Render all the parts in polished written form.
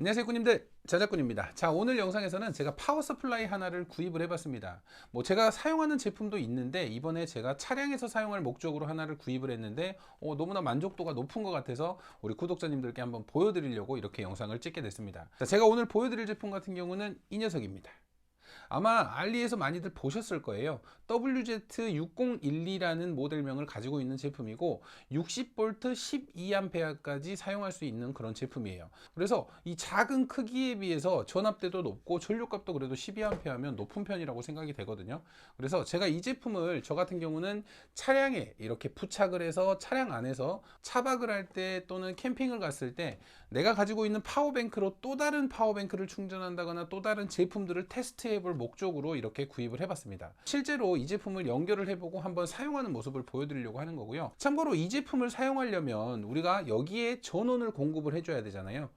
안녕하세요 꾸님들, 자작꾼입니다. 자, 오늘 영상에서는 제가 파워 서플라이 하나를 구입을 해봤습니다. 제가 사용하는 제품도 있는데 이번에 제가 차량에서 사용할 목적으로 하나를 구입을 했는데 너무나 만족도가 높은 것 같아서 우리 구독자님들께 한번 보여드리려고 이렇게 영상을 찍게 됐습니다. 자, 제가 오늘 보여드릴 제품 같은 경우는 이 녀석입니다. 아마 알리에서 많이들 보셨을 거예요. WZ6012라는 모델명을 가지고 있는 제품이고 60V 12A까지 사용할 수 있는 그런 제품이에요. 그래서 이 작은 크기에 비해서 전압대도 높고 전력값도 그래도 12A면 높은 편이라고 생각이 되거든요. 그래서 제가 이 제품을 저 같은 경우는 차량에 이렇게 부착을 해서 차량 안에서 차박을 할 때 또는 캠핑을 갔을 때 내가 가지고 있는 파워뱅크로 또 다른 파워뱅크를 충전한다거나 또 다른 제품들을 테스트해 볼 목적으로 이렇게 구입을 해봤습니다. 실제로 이 제품을 연결을 해보고 한번 사용하는 모습을 보여드리려고 하는 거고요. 참고로 이 제품을 사용하려면 우리가 여기에 전원을 공급을 해줘야 되잖아요.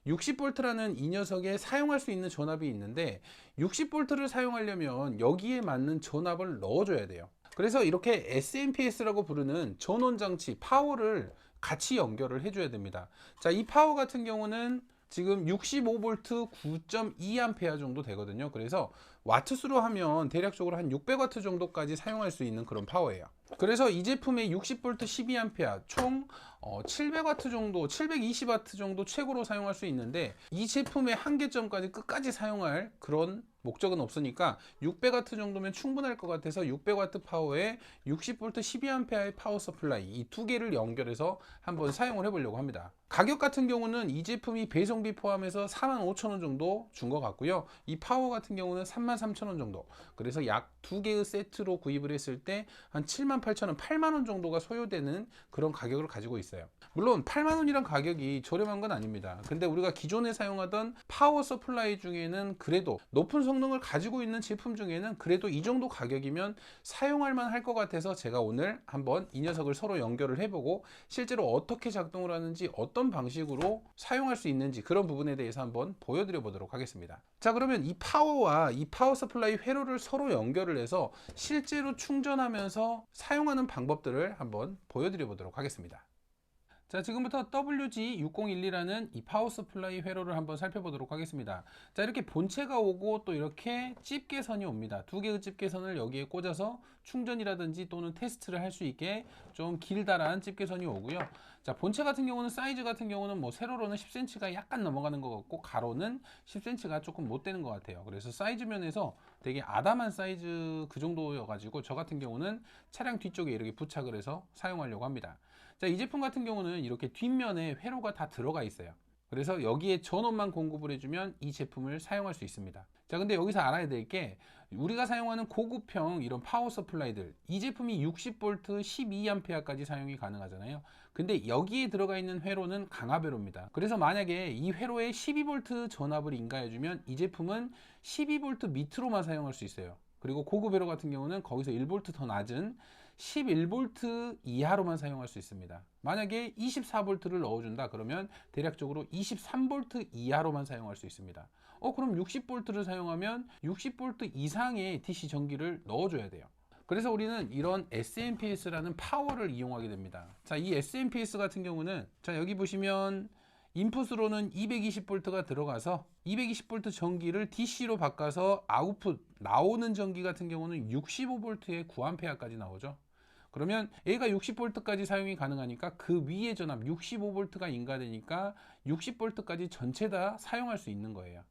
60V라는 이 녀석에 사용할 수 있는 전압이 있는데 60V를 사용하려면 여기에 맞는 전압을 넣어줘야 돼요. 그래서 이렇게 SMPS라고 부르는 전원 장치 파워를 같이 연결을 해줘야 됩니다. 자, 이 파워 같은 경우는 지금 65V 9.2A 정도 되거든요. 그래서 와트수로 하면 대략적으로 한 600W 정도까지 사용할 수 있는 그런 파워예요. 그래서 이 제품의 60V 12A 총 700W 정도, 720W 정도 최고로 사용할 수 있는데 이 제품의 한계점까지 끝까지 사용할 그런 목적은 없으니까 600W 정도면 충분할 것 같아서 600W 파워에 60V 12A의 파워 서플라이 이 두 개를 연결해서 한번 사용을 해보려고 합니다. 가격 같은 경우는 이 제품이 배송비 포함해서 45,000원 정도 준 것 같고요. 이 파워 같은 경우는 33,000원 정도. 그래서 약 두 개의 세트로 구입을 했을 때 한 78,000원, 8만원 정도가 소요되는 그런 가격을 가지고 있어요. 물론 8만원이란 가격이 저렴한 건 아닙니다. 근데 우리가 기존에 사용하던 파워 서플라이 중에는 그래도 높은 성능을 가지고 있는 제품 중에는 그래도 이 정도 가격이면 사용할 만할 것 같아서 제가 오늘 한번 이 녀석을 서로 연결을 해보고 실제로 어떻게 작동을 하는지 어떤 방식으로 사용할 수 있는지 그런 부분에 대해서 한번 보여드려 보도록 하겠습니다. 자, 그러면 이 파워와 이 파워 서플라이 회로를 서로 연결을 해서 실제로 충전하면서 사용하는 방법들을 한번 보여드려 보도록 하겠습니다. 자, 지금부터 WG6012라는 이 파워 서플라이 회로를 한번 살펴보도록 하겠습니다. 자, 이렇게 본체가 오고 또 이렇게 집게선이 옵니다. 두 개의 집게선을 여기에 꽂아서 충전이라든지 또는 테스트를 할 수 있게 좀 길다란 집게선이 오고요. 자, 본체 같은 경우는 사이즈 같은 경우는 세로로는 10cm가 약간 넘어가는 것 같고 가로는 10cm가 조금 못 되는 것 같아요. 그래서 사이즈 면에서 되게 아담한 사이즈 그 정도여가지고 저 같은 경우는 차량 뒤쪽에 이렇게 부착을 해서 사용하려고 합니다. 자, 이 제품 같은 경우는 이렇게 뒷면에 회로가 다 들어가 있어요. 그래서 여기에 전원만 공급을 해주면 이 제품을 사용할 수 있습니다. 자, 근데 여기서 알아야 될 게 우리가 사용하는 고급형 이런 파워 서플라이들 이 제품이 60V 12A까지 사용이 가능하잖아요. 근데 여기에 들어가 있는 회로는 강압 회로입니다. 그래서 만약에 이 회로에 12V 전압을 인가해주면 이 제품은 12V 밑으로만 사용할 수 있어요. 그리고 고급 회로 같은 경우는 거기서 1V 더 낮은 11V 이하로만 사용할 수 있습니다. 만약에 24V를 넣어준다 그러면 대략적으로 23V 이하로만 사용할 수 있습니다. 그럼 60V를 사용하면 60V 이상의 DC 전기를 넣어줘야 돼요. 그래서 우리는 이런 SMPS라는 파워를 이용하게 됩니다. 자, 이 SMPS 같은 경우는 자, 여기 보시면 인풋으로는 220V가 들어가서 220V 전기를 DC로 바꿔서 아웃풋 나오는 전기 같은 경우는 65V에 9A까지 나오죠. 그러면 얘가 60V까지 사용이 가능하니까 그 위에 전압 65V가 인가되니까 60V까지 전체 다 사용할 수 있는 거예요.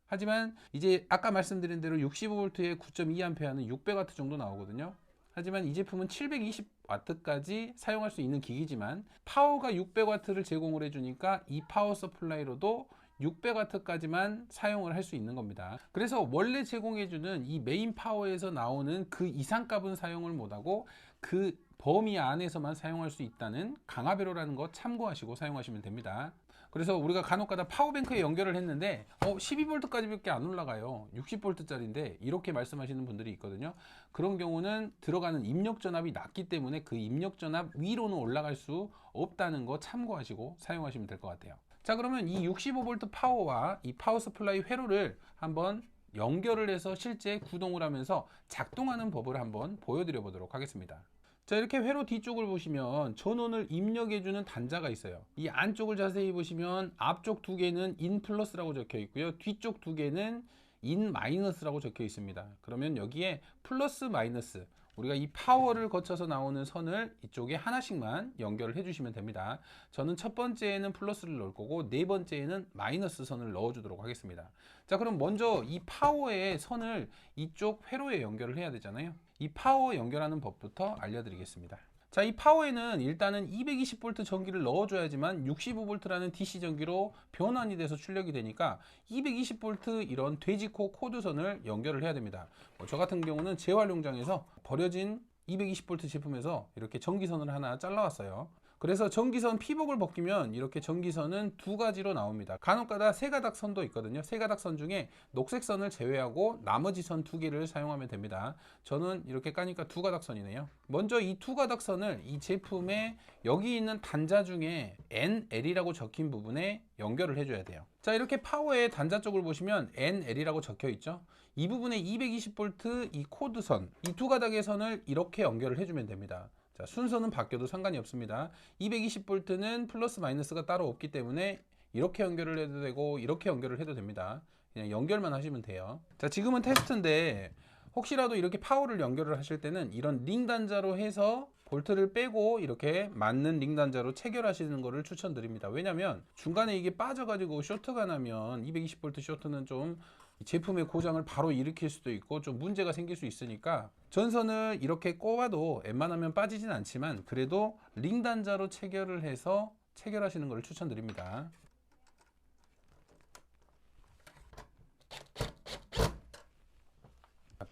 하지만 이제 아까 말씀드린 대로 65V에 9.2A는 600W 정도 나오거든요. 하지만 이 제품은 720W까지 사용할 수 있는 기기지만 파워가 600W를 제공을 해주니까 이 파워 서플라이로도 600W까지만 사용을 할 수 있는 겁니다. 그래서 원래 제공해주는 이 메인 파워에서 나오는 그 이상값은 사용을 못하고 그 범위 안에서만 사용할 수 있다는 강압회로라는 거 참고하시고 사용하시면 됩니다. 그래서 우리가 간혹가다 파워뱅크에 연결을 했는데 12V까지밖에 안 올라가요. 60V짜리인데 이렇게 말씀하시는 분들이 있거든요. 그런 경우는 들어가는 입력 전압이 낮기 때문에 그 입력 전압 위로는 올라갈 수 없다는 거 참고하시고 사용하시면 될 것 같아요. 자, 그러면 이 65V 파워와 이 파워 서플라이 회로를 한번 연결을 해서 실제 구동을 하면서 작동하는 법을 한번 보여드려 보도록 하겠습니다. 자, 이렇게 회로 뒤쪽을 보시면 전원을 입력해주는 단자가 있어요. 이 안쪽을 자세히 보시면 앞쪽 두 개는 인 플러스라고 적혀 있고요. 뒤쪽 두 개는 인 마이너스라고 적혀 있습니다. 그러면 여기에 플러스 마이너스, 우리가 이 파워를 거쳐서 나오는 선을 이쪽에 하나씩만 연결을 해주시면 됩니다. 저는 첫 번째에는 플러스를 넣을 거고 네 번째에는 마이너스 선을 넣어주도록 하겠습니다. 자, 그럼 먼저 이 파워의 선을 이쪽 회로에 연결을 해야 되잖아요. 이 파워 연결하는 법부터 알려드리겠습니다. 자, 이 파워에는 일단은 220V 전기를 넣어줘야지만 65V라는 DC 전기로 변환이 돼서 출력이 되니까 220V 이런 돼지코 코드선을 연결을 해야 됩니다. 저 같은 경우는 재활용장에서 버려진 220V 제품에서 이렇게 전기선을 하나 잘라왔어요. 그래서 전기선 피복을 벗기면 이렇게 전기선은 두 가지로 나옵니다. 간혹가다 세 가닥 선도 있거든요. 세 가닥 선 중에 녹색 선을 제외하고 나머지 선 두 개를 사용하면 됩니다. 저는 이렇게 까니까 두 가닥 선이네요. 먼저 이 두 가닥 선을 이 제품의 여기 있는 단자 중에 NL이라고 적힌 부분에 연결을 해줘야 돼요. 자, 이렇게 파워의 단자 쪽을 보시면 NL이라고 적혀 있죠. 이 부분에 220V 이 코드선, 이 두 가닥의 선을 이렇게 연결을 해주면 됩니다. 자, 순서는 바뀌어도 상관이 없습니다. 220V는 플러스 마이너스가 따로 없기 때문에 이렇게 연결을 해도 되고 이렇게 연결을 해도 됩니다. 그냥 연결만 하시면 돼요. 자, 지금은 테스트인데 혹시라도 이렇게 파워를 연결을 하실 때는 이런 링 단자로 해서 볼트를 빼고 이렇게 맞는 링 단자로 체결하시는 것을 추천드립니다. 왜냐면 중간에 이게 빠져가지고 쇼트가 나면 220V 쇼트는 좀 제품의 고장을 바로 일으킬 수도 있고 좀 문제가 생길 수 있으니까 전선을 이렇게 꼽아도 웬만하면 빠지진 않지만 그래도 링 단자로 체결을 해서 체결하시는 것을 추천드립니다.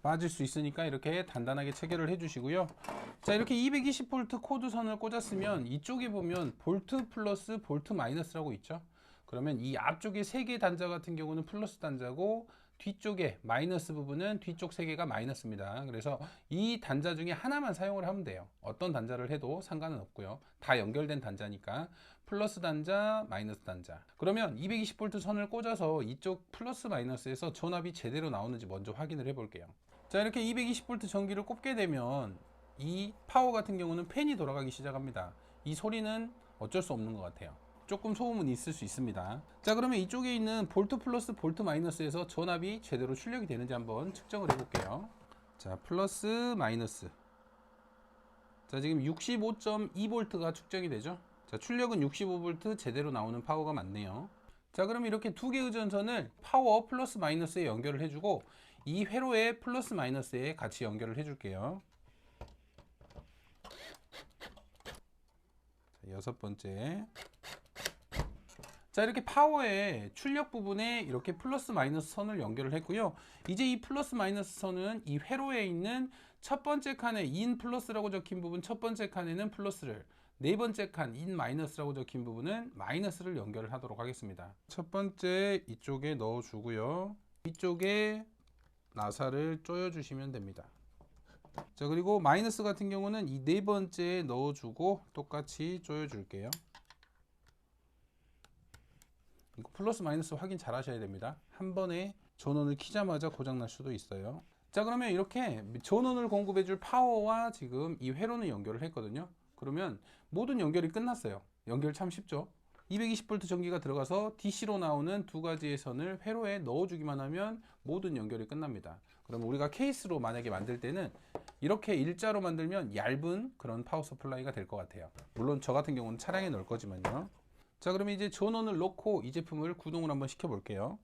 빠질 수 있으니까 이렇게 단단하게 체결을 해 주시고요. 자, 이렇게 220V 코드선을 꽂았으면 이쪽에 보면 볼트 플러스 볼트 마이너스라고 있죠. 그러면 이 앞쪽에 세 개 단자 같은 경우는 플러스 단자고 뒤쪽에 마이너스 부분은 뒤쪽 세 개가 마이너스입니다. 그래서 이 단자 중에 하나만 사용을 하면 돼요. 어떤 단자를 해도 상관은 없고요. 다 연결된 단자니까 플러스 단자, 마이너스 단자. 그러면 220V 선을 꽂아서 이쪽 플러스 마이너스에서 전압이 제대로 나오는지 먼저 확인을 해 볼게요. 자, 이렇게 220V 전기를 꼽게 되면 이 파워 같은 경우는 팬이 돌아가기 시작합니다. 이 소리는 어쩔 수 없는 것 같아요. 조금 소음은 있을 수 있습니다. 자, 그러면 이쪽에 있는 볼트 플러스 볼트 마이너스에서 전압이 제대로 출력이 되는지 한번 측정을 해 볼게요. 자, 플러스 마이너스. 자, 지금 65.2V가 측정이 되죠. 자, 출력은 65V 제대로 나오는 파워가 맞네요. 자, 그럼 이렇게 두 개의 전선을 파워 플러스 마이너스에 연결을 해주고 이 회로의 플러스 마이너스에 같이 연결을 해줄게요. 자, 여섯 번째. 자, 이렇게 파워의 출력 부분에 이렇게 플러스 마이너스 선을 연결을 했고요. 이제 이 플러스 마이너스 선은 이 회로에 있는 첫 번째 칸에 인 플러스라고 적힌 부분 첫 번째 칸에는 플러스를, 네 번째 칸 인 마이너스라고 적힌 부분은 마이너스를 연결을 하도록 하겠습니다. 첫 번째 이쪽에 넣어 주고요. 이쪽에 나사를 조여 주시면 됩니다. 자, 그리고 마이너스 같은 경우는 이 네 번째에 넣어 주고 똑같이 조여 줄게요. 이거 플러스 마이너스 확인 잘 하셔야 됩니다. 한 번에 전원을 키자마자 고장 날 수도 있어요. 자, 그러면 이렇게 전원을 공급해 줄 파워와 지금 이 회로는 연결을 했거든요. 그러면 모든 연결이 끝났어요. 연결 참 쉽죠. 220V 전기가 들어가서 DC로 나오는 두 가지의 선을 회로에 넣어주기만 하면 모든 연결이 끝납니다. 그럼 우리가 케이스로 만약에 만들 때는 이렇게 일자로 만들면 얇은 그런 파워 서플라이가 될 것 같아요. 물론 저 같은 경우는 차량에 넣을 거지만요. 자, 그러면 이제 전원을 넣고 이 제품을 구동을 한번 시켜 볼게요.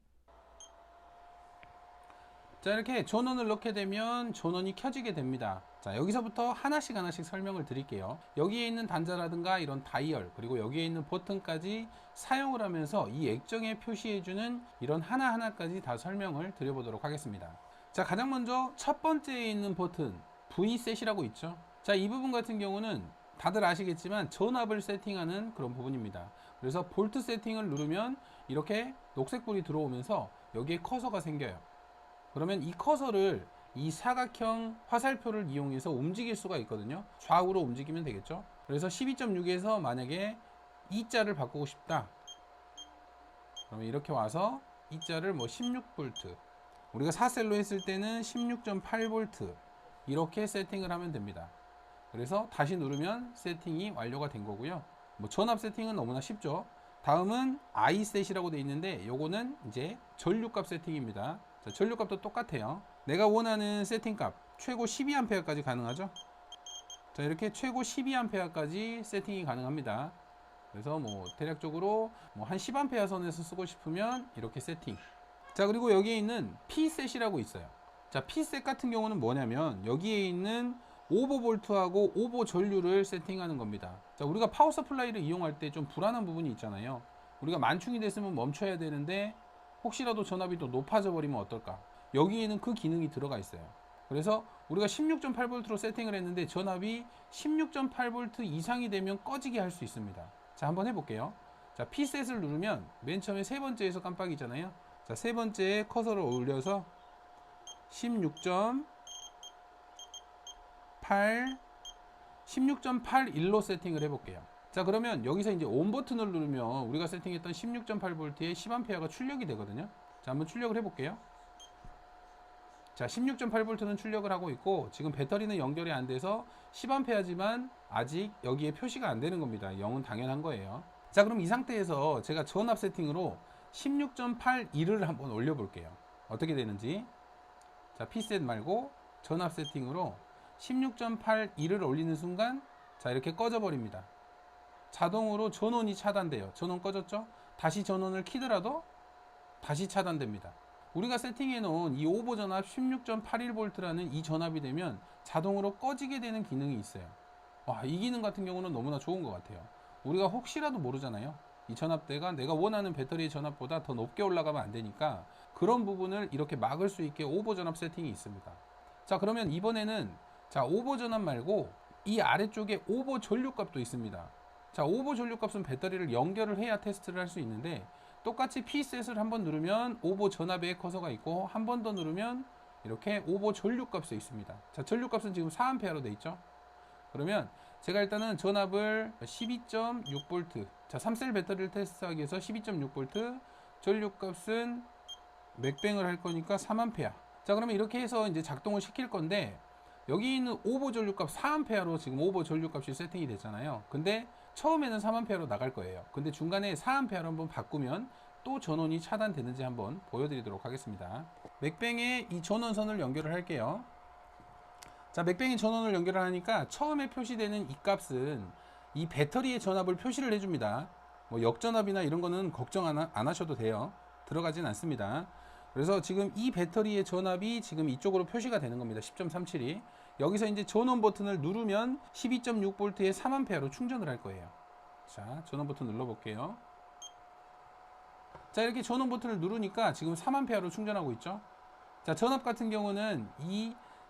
자, 이렇게 전원을 넣게 되면 전원이 켜지게 됩니다. 자, 여기서부터 하나씩 설명을 드릴게요. 여기에 있는 단자라든가 이런 다이얼, 그리고 여기에 있는 버튼까지 사용을 하면서 이 액정에 표시해주는 이런 하나하나까지 다 설명을 드려보도록 하겠습니다. 자, 가장 먼저 첫 번째에 있는 버튼 V셋이라고 있죠. 자, 이 부분 같은 경우는 다들 아시겠지만 전압을 세팅하는 그런 부분입니다. 그래서 볼트 세팅을 누르면 이렇게 녹색불이 들어오면서 여기에 커서가 생겨요. 그러면 이 커서를 이 사각형 화살표를 이용해서 움직일 수가 있거든요. 좌우로 움직이면 되겠죠. 그래서 12.6에서 만약에 E자를 바꾸고 싶다. 그러면 이렇게 와서 E자를 뭐 16V, 우리가 4셀로 했을 때는 16.8V 이렇게 세팅을 하면 됩니다. 그래서 다시 누르면 세팅이 완료가 된 거고요. 뭐 전압 세팅은 너무나 쉽죠. 다음은 iset이라고 되어 있는데 요거는 이제 전류값 세팅입니다. 자, 전류값도 똑같아요. 내가 원하는 세팅값 최고 12A까지 가능하죠. 자, 이렇게 최고 12A까지 세팅이 가능합니다. 그래서 뭐 대략적으로 뭐 한 10A 선에서 쓰고 싶으면 이렇게 세팅. 자, 그리고 여기에 있는 P셋이라고 있어요. 자, P셋 같은 경우는 뭐냐면 여기에 있는 오버볼트하고 오버 전류를 세팅하는 겁니다. 자, 우리가 파워 서플라이를 이용할 때 좀 불안한 부분이 있잖아요. 우리가 만충이 됐으면 멈춰야 되는데 혹시라도 전압이 또 높아져 버리면 어떨까? 여기에는 그 기능이 들어가 있어요. 그래서 우리가 16.8V로 세팅을 했는데 전압이 16.8V 이상이 되면 꺼지게 할 수 있습니다. 자, 한번 해볼게요. 자, P셋을 누르면 맨 처음에 세 번째에서 깜빡이잖아요. 자, 세 번째에 커서를 올려서 16.81로 세팅을 해볼게요. 자, 그러면 여기서 이제 온 버튼을 누르면 우리가 세팅했던 16.8V에 10A가 출력이 되거든요. 자, 한번 출력을 해볼게요. 자, 16.8V는 출력을 하고 있고 지금 배터리는 연결이 안 돼서 10A지만 아직 여기에 표시가 안 되는 겁니다. 0은 당연한 거예요. 자, 그럼 이 상태에서 제가 전압 세팅으로 16.81을 한번 올려볼게요. 어떻게 되는지. 자, P셋 말고 전압 세팅으로 16.81을 올리는 순간 자, 이렇게 꺼져 버립니다. 자동으로 전원이 차단돼요. 전원 꺼졌죠? 다시 전원을 키더라도 다시 차단됩니다. 우리가 세팅해 놓은 이 오버 전압 16.81V라는 이 전압이 되면 자동으로 꺼지게 되는 기능이 있어요. 와, 이 기능 같은 경우는 너무나 좋은 것 같아요. 우리가 혹시라도 모르잖아요. 이 전압대가 내가 원하는 배터리의 전압보다 더 높게 올라가면 안 되니까 그런 부분을 이렇게 막을 수 있게 오버 전압 세팅이 있습니다. 자, 그러면 이번에는 자, 오버 전압 말고 이 아래쪽에 오버 전류값도 있습니다. 자, 오버 전류값은 배터리를 연결을 해야 테스트를 할 수 있는데 똑같이 P셋을 한번 누르면 오버 전압의 커서가 있고 한 번 더 누르면 이렇게 오버 전류값이 있습니다. 자, 전류값은 지금 4A로 돼 있죠. 그러면 제가 일단은 전압을 12.6V, 자, 3셀 배터리를 테스트하기 위해서 12.6V, 전류값은 맥뱅을 할 거니까 3A. 자, 그러면 이렇게 해서 이제 작동을 시킬 건데 여기 있는 오버 전류값 4A로 지금 오버 전류값이 세팅이 됐잖아요. 근데 처음에는 3A로 나갈 거예요. 근데 중간에 4A로 한번 바꾸면 또 전원이 차단되는지 한번 보여드리도록 하겠습니다. 맥뱅에 이 전원선을 연결을 할게요. 자, 맥뱅에 전원을 연결을 하니까 처음에 표시되는 이 값은 이 배터리의 전압을 표시를 해줍니다. 뭐 역전압이나 이런 거는 걱정 안 하셔도 돼요. 들어가진 않습니다. 그래서 지금 이 배터리의 전압이 지금 이쪽으로 표시가 되는 겁니다. 10.37이. 여기서 이제 전원 버튼을 누르면 12.6V에 3A로 충전을 할 거예요. 자, 전원 버튼 눌러볼게요. 자, 이렇게 전원 버튼을 누르니까 지금 3A로 충전하고 있죠. 자, 전압 같은 경우는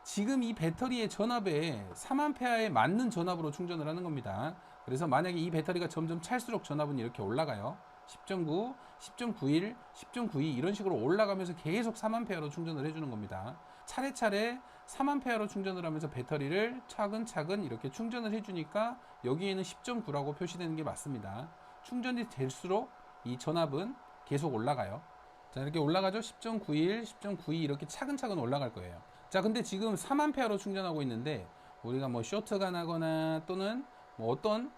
지금 이 배터리의 전압에 3A에 맞는 전압으로 충전을 하는 겁니다. 그래서 만약에 이 배터리가 점점 찰수록 전압은 이렇게 올라가요. 10.9, 10.91, 10.92 이런 식으로 올라가면서 계속 3A로 충전을 해주는 겁니다. 차례차례 3A로 충전을 하면서 배터리를 차근차근 이렇게 충전을 해주니까 여기에는 10.9라고 표시되는 게 맞습니다. 충전이 될수록 이 전압은 계속 올라가요. 자, 이렇게 올라가죠. 10.91, 10.92 이렇게 차근차근 올라갈 거예요. 자, 근데 지금 3A로 충전하고 있는데 우리가 뭐 쇼트가 나거나 또는 뭐 어떤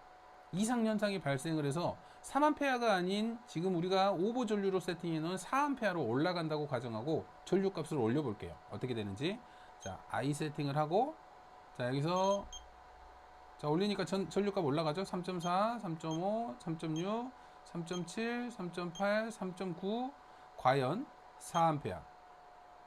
이상 현상이 발생을 해서 3A가 아닌 지금 우리가 오버 전류로 세팅해 놓은 4A로 올라간다고 가정하고 전류 값을 올려 볼게요. 어떻게 되는지. 자, I 세팅을 하고 자, 여기서 자, 올리니까 전류값 올라가죠. 3.4, 3.5, 3.6, 3.7, 3.8, 3.9 과연 4A.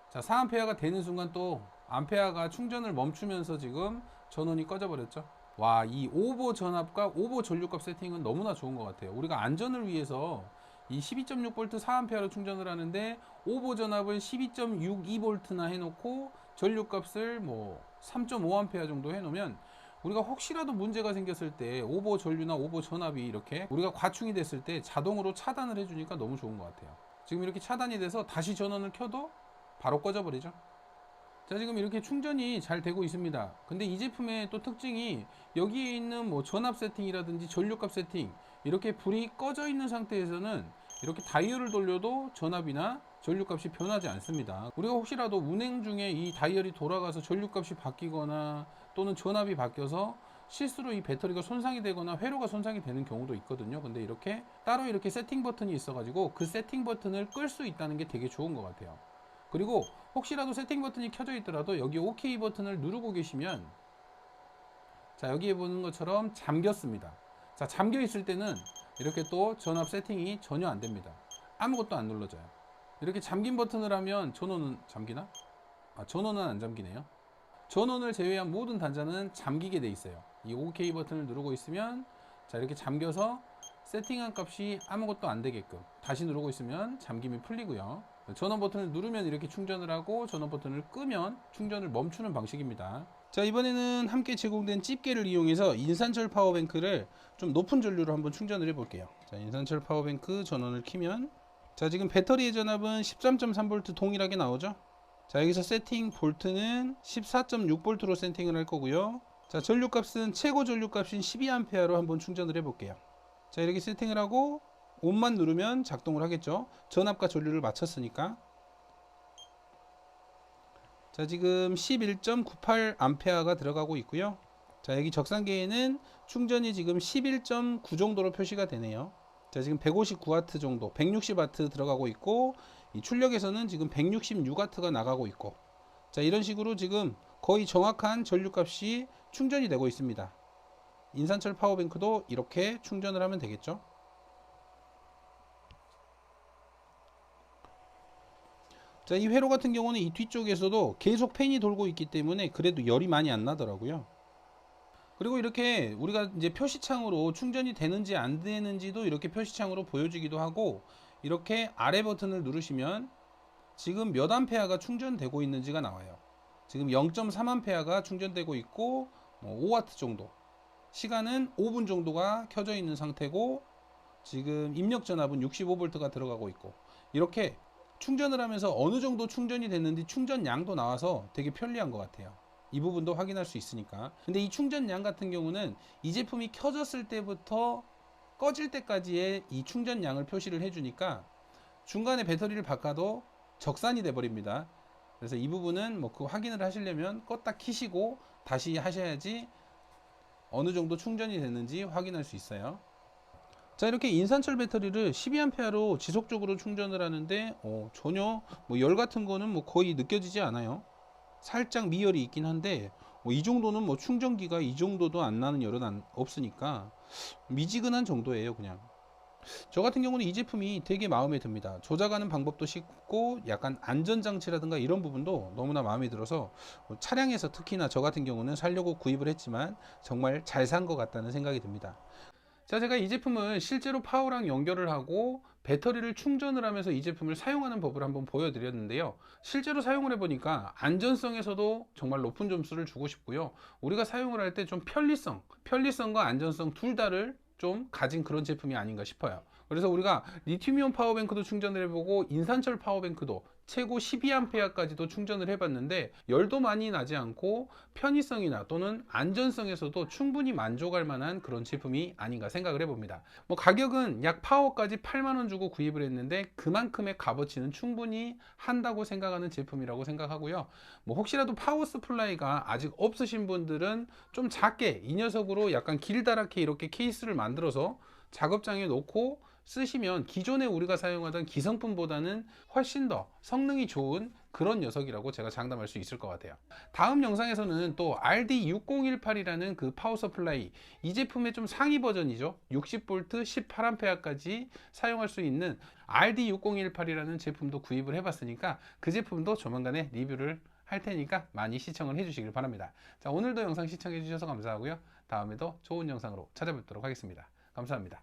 자, 4A가 되는 순간 또 암페아가 충전을 멈추면서 지금 전원이 꺼져 버렸죠. 와, 이 오버 전압과 오버 전류값 세팅은 너무나 좋은 것 같아요. 우리가 안전을 위해서 이 12.6V 4A로 충전을 하는데 오버 전압을 12.62V나 해놓고 전류값을 뭐 3.5A 정도 해놓으면 우리가 혹시라도 문제가 생겼을 때 오버 전류나 오버 전압이 이렇게 우리가 과충이 됐을 때 자동으로 차단을 해주니까 너무 좋은 것 같아요. 지금 이렇게 차단이 돼서 다시 전원을 켜도 바로 꺼져 버리죠. 자, 지금 이렇게 충전이 잘 되고 있습니다. 근데 이 제품의 또 특징이 여기에 있는 뭐 전압 세팅이라든지 전류값 세팅 이렇게 불이 꺼져 있는 상태에서는 이렇게 다이얼을 돌려도 전압이나 전류값이 변하지 않습니다. 우리가 혹시라도 운행 중에 이 다이얼이 돌아가서 전류값이 바뀌거나 또는 전압이 바뀌어서 실수로 이 배터리가 손상이 되거나 회로가 손상이 되는 경우도 있거든요. 근데 이렇게 따로 이렇게 세팅 버튼이 있어가지고 그 세팅 버튼을 끌 수 있다는 게 되게 좋은 것 같아요. 그리고 혹시라도 세팅 버튼이 켜져 있더라도 여기 OK 버튼을 누르고 계시면, 자, 여기에 보는 것처럼 잠겼습니다. 자, 잠겨 있을 때는 이렇게 또 전압 세팅이 전혀 안 됩니다. 아무것도 안 눌러져요. 이렇게 잠긴 버튼을 하면 전원은 잠기나? 전원은 안 잠기네요. 전원을 제외한 모든 단자는 잠기게 돼 있어요. 이 OK 버튼을 누르고 있으면, 자, 이렇게 잠겨서 세팅한 값이 아무것도 안 되게끔 다시 누르고 있으면 잠김이 풀리고요. 전원 버튼을 누르면 이렇게 충전을 하고 전원 버튼을 끄면 충전을 멈추는 방식입니다. 자, 이번에는 함께 제공된 집게를 이용해서 인산철 파워뱅크를 좀 높은 전류로 한번 충전을 해 볼게요. 자, 인산철 파워뱅크 전원을 켜면, 자, 지금 배터리의 전압은 13.3V 동일하게 나오죠. 자, 여기서 세팅 볼트는 14.6V로 세팅을 할 거고요. 자, 전류값은 최고 전류값인 12A로 한번 충전을 해 볼게요. 자, 이렇게 세팅을 하고 온만 누르면 작동을 하겠죠. 전압과 전류를 맞췄으니까. 자, 지금 11.98A가 들어가고 있고요. 자, 여기 적상계에는 충전이 지금 11.9 정도로 표시가 되네요. 자, 지금 159W 정도, 160W 들어가고 있고, 이 출력에서는 지금 166W가 나가고 있고, 자, 이런 식으로 지금 거의 정확한 전류값이 충전이 되고 있습니다. 인산철 파워뱅크도 이렇게 충전을 하면 되겠죠. 자, 이 회로 같은 경우는 이 뒤쪽에서도 계속 팬이 돌고 있기 때문에 그래도 열이 많이 안 나더라고요. 그리고 이렇게 우리가 이제 표시창으로 충전이 되는지 안 되는지도 이렇게 표시창으로 보여주기도 하고, 이렇게 아래 버튼을 누르시면 지금 몇 암페어가 충전되고 있는지가 나와요. 지금 0.3A가 충전되고 있고 5W 정도, 시간은 5분 정도가 켜져 있는 상태고, 지금 입력 전압은 65V가 들어가고 있고, 이렇게 충전을 하면서 어느 정도 충전이 됐는지 충전량도 나와서 되게 편리한 것 같아요. 이 부분도 확인할 수 있으니까. 근데 이 충전량 같은 경우는 이 제품이 켜졌을 때부터 꺼질 때까지의 이 충전량을 표시를 해주니까 중간에 배터리를 바꿔도 적산이 돼 버립니다. 그래서 이 부분은 뭐 그 확인을 하시려면 껐다 키시고 다시 하셔야지 어느 정도 충전이 됐는지 확인할 수 있어요. 자, 이렇게 인산철 배터리를 12A로 지속적으로 충전을 하는데 전혀 뭐 열 같은 거는 뭐 거의 느껴지지 않아요. 살짝 미열이 있긴 한데 이 정도는 뭐 충전기가 이 정도도 안 나는 열은 없으니까 미지근한 정도예요. 그냥 저 같은 경우는 이 제품이 되게 마음에 듭니다. 조작하는 방법도 쉽고 약간 안전장치라든가 이런 부분도 너무나 마음에 들어서 차량에서 특히나 저 같은 경우는 사려고 구입을 했지만 정말 잘 산 것 같다는 생각이 듭니다. 자, 제가 이 제품을 실제로 파워랑 연결을 하고 배터리를 충전을 하면서 이 제품을 사용하는 법을 한번 보여드렸는데요. 실제로 사용을 해보니까 안전성에서도 정말 높은 점수를 주고 싶고요. 우리가 사용을 할 때 좀 편리성과 안전성 둘 다를 좀 가진 그런 제품이 아닌가 싶어요. 그래서 우리가 리튬이온 파워뱅크도 충전을 해보고 인산철 파워뱅크도 최고 12A까지도 충전을 해봤는데 열도 많이 나지 않고 편의성이나 또는 안전성에서도 충분히 만족할 만한 그런 제품이 아닌가 생각을 해봅니다. 뭐 가격은 약 파워까지 8만원 주고 구입을 했는데 그만큼의 값어치는 충분히 한다고 생각하는 제품이라고 생각하고요. 뭐 혹시라도 파워 서플라이가 아직 없으신 분들은 좀 작게 이 녀석으로 약간 길다랗게 이렇게 케이스를 만들어서 작업장에 놓고 쓰시면 기존에 우리가 사용하던 기성품보다는 훨씬 더 성능이 좋은 그런 녀석이라고 제가 장담할 수 있을 것 같아요. 다음 영상에서는 또 RD6018이라는 그 파워 서플라이, 이 제품의 좀 상위 버전이죠. 60V 18A까지 사용할 수 있는 RD6018이라는 제품도 구입을 해봤으니까 그 제품도 조만간에 리뷰를 할 테니까 많이 시청을 해주시길 바랍니다. 자, 오늘도 영상 시청해 주셔서 감사하고요. 다음에도 좋은 영상으로 찾아뵙도록 하겠습니다. 감사합니다.